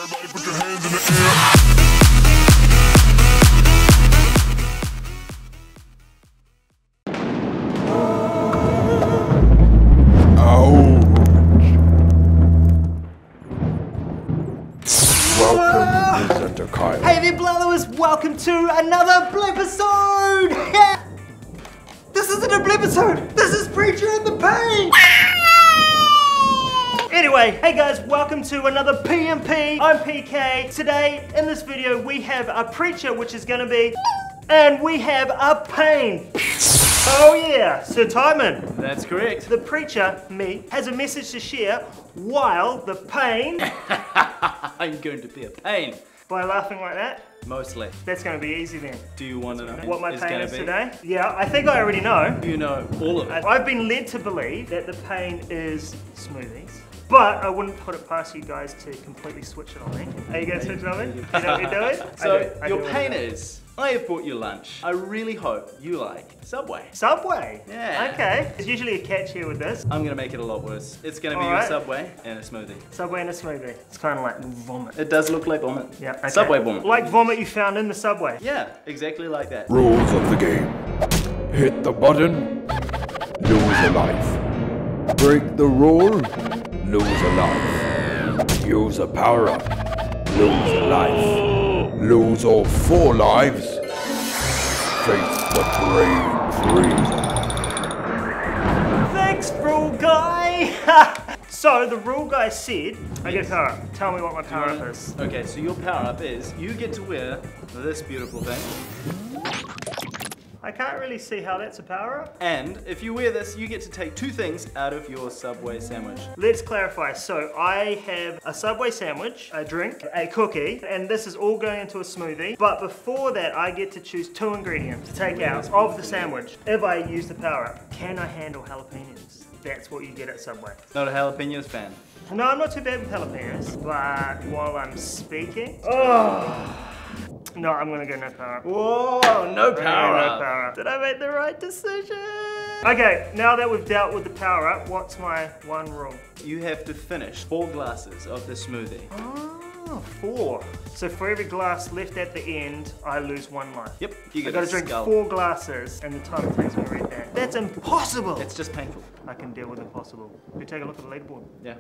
Everybody put your hands in the air. Welcome, presenter Kyle. Hey there, Blelloers! Welcome to another Blepisode! Yeah! This isn't a Blepisode! This is Preacher and the Pain! Anyway, hey guys, welcome to another P&P. I'm PK. Today, in this video, we have a Preacher, which is gonna be, and we have a Pain. Oh yeah, Sir Timon. That's correct. The Preacher, me, has a message to share, while the Pain... I'm going to be a pain. By laughing like that? Mostly. That's going to be easy then. Do you want to know What my pain is be? today? Yeah, I think I already know. You know all of it. I've been led to believe that the pain is smoothies, but I wouldn't put it past you guys to completely switch it on me. Are you going to switch it on me? You know what you're doing? So your pain is, I have bought you lunch. I really hope you like Subway. Subway? Yeah. Okay. There's usually a catch here with this. I'm gonna make it a lot worse. It's gonna be All your right. Subway and a smoothie. Subway and a smoothie. It's kind of like vomit. It does look like vomit. Yeah. Okay. Subway vomit. Like vomit you found in the Subway. Yeah, exactly like that. Rules of the game. Hit the button, lose a life. Break the rule, lose a life. Use a power-up, lose a life. Lose all 4 lives. Face the brain freezer. Thanks, rule guy! So, the rule guy said, I get a power up. Tell me what my power up is. Okay, so your power up is you get to wear this beautiful thing. I can't really see how that's a power up. And if you wear this, you get to take 2 things out of your Subway sandwich. Let's clarify. So I have a Subway sandwich, a drink, a cookie, and this is all going into a smoothie. But before that, I get to choose 2 ingredients to take out of the sandwich if I use the power up. Can I handle jalapenos? That's what you get at Subway. Not a jalapenos fan. No, I'm not too bad with jalapenos, but while I'm speaking, oh. No, I'm gonna go no power up. Whoa, no power up. No power up. Did I make the right decision? Okay, now that we've dealt with the power up, what's my one rule? You have to finish 4 glasses of the smoothie. Oh, 4. So for every glass left at the end, I lose 1 life. Yep, you I get gotta a drink skull. 4 glasses, and the time it takes me to read that. That's impossible! It's just painful. I can deal with impossible. You take a look at the leaderboard. Yeah.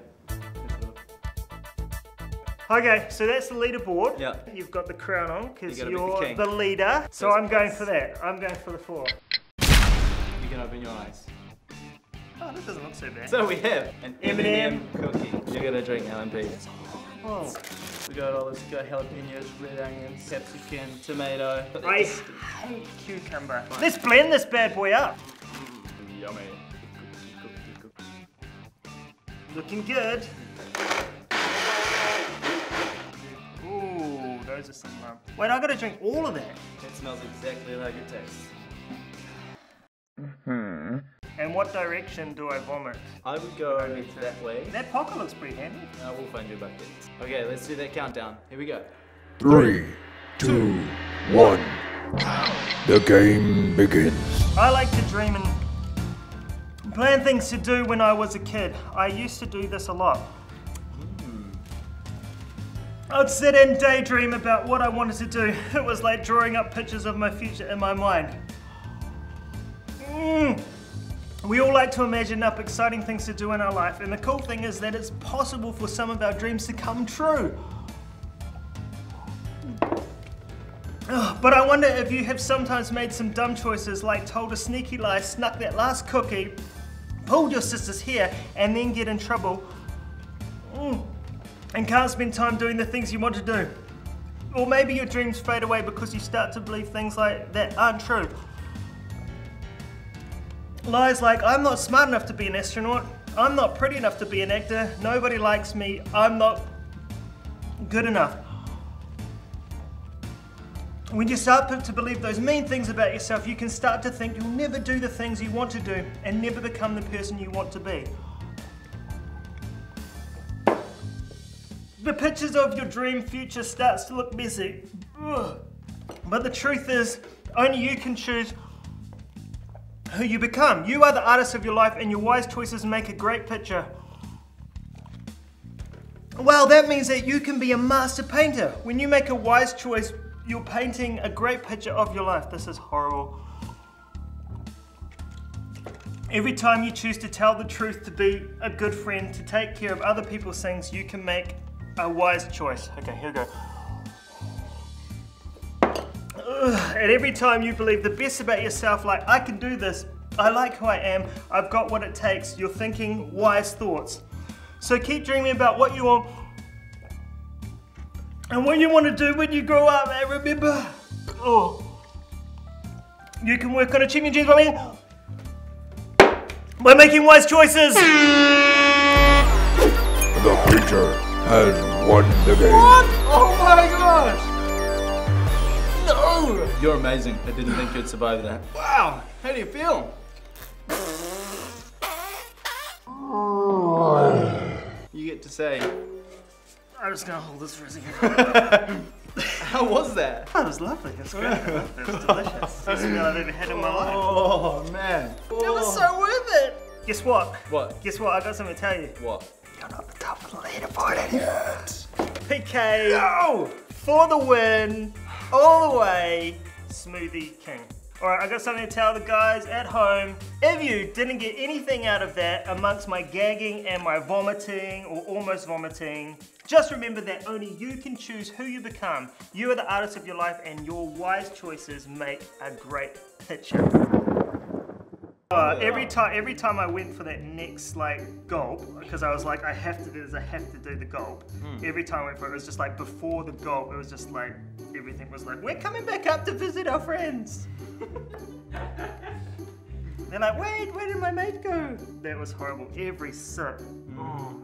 Okay, so that's the leaderboard. Yeah. You've got the crown on, because You gotta you're beat the king. the leader. So First I'm going place. for that. I'm going for the 4. You can open your eyes. Oh, that doesn't look so bad. So we have an M&M M&M cookie. You're gonna drink LMP. Oh. We got all this, got jalapenos, red onions, capsicum, tomato. I hate cucumber. Let's blend this bad boy up. Yummy. Looking good. Ooh, those are some lumps. Wait, I gotta drink all of that. It smells exactly like it tastes. And what direction do I vomit? I would go that way. That pocket looks pretty handy. We'll find you a bucket. Okay, let's do that countdown. Here we go. 3, 2, 1. The game begins. I like to dream and plan things to do when I was a kid. I used to do this a lot. I'd sit and daydream about what I wanted to do. It was like drawing up pictures of my future in my mind. We all like to imagine up exciting things to do in our life, and the cool thing is that it's possible for some of our dreams to come true. But I wonder if you have sometimes made some dumb choices, like told a sneaky lie, snuck that last cookie, pulled your sister's hair, and then get in trouble, and can't spend time doing the things you want to do. Or maybe your dreams fade away because you start to believe things like that aren't true. Lies like, I'm not smart enough to be an astronaut, I'm not pretty enough to be an actor, nobody likes me, I'm not good enough. When you start to believe those mean things about yourself, you can start to think you'll never do the things you want to do and never become the person you want to be. The pictures of your dream future starts to look messy. Ugh. But the truth is, only you can choose who you become. You are the artist of your life, and your wise choices make a great picture. Well, that means that you can be a master painter. When you make a wise choice, you're painting a great picture of your life. This is horrible. Every time you choose to tell the truth, to be a good friend, to take care of other people's things, you can make a wise choice. Okay, here we go. And every time you believe the best about yourself, like, I can do this, I like who I am, I've got what it takes, you're thinking wise thoughts. So keep dreaming about what you want and what you want to do when you grow up. And remember, you can work on achieving your dreams by making wise choices. The preacher has won the game. What? Oh my gosh! No! You're amazing. I didn't think you'd survive that. Wow! How do you feel? You get to say. I'm just gonna hold this for a second. How was that? That was lovely. It was great. It was delicious. Best meal I've ever had in my life. Oh man. It was so worth it. Guess what? What? Guess what? I got something to tell you. What? You're not the top of the leaderboard anymore. PK. No! For the win. All the way. Smoothie King. Alright, I got something to tell the guys at home. If you didn't get anything out of that amongst my gagging and my vomiting or almost vomiting, just remember that only you can choose who you become. You are the artist of your life and your wise choices make a great picture. Every time I went for that next gulp, because I was like, I have to do this, I have to do the gulp. Every time I went for it, it was just like before the gulp, it was just like, everything was like, we're coming back up to visit our friends. They're like, wait, where did my mate go? That was horrible. Every sip. Oh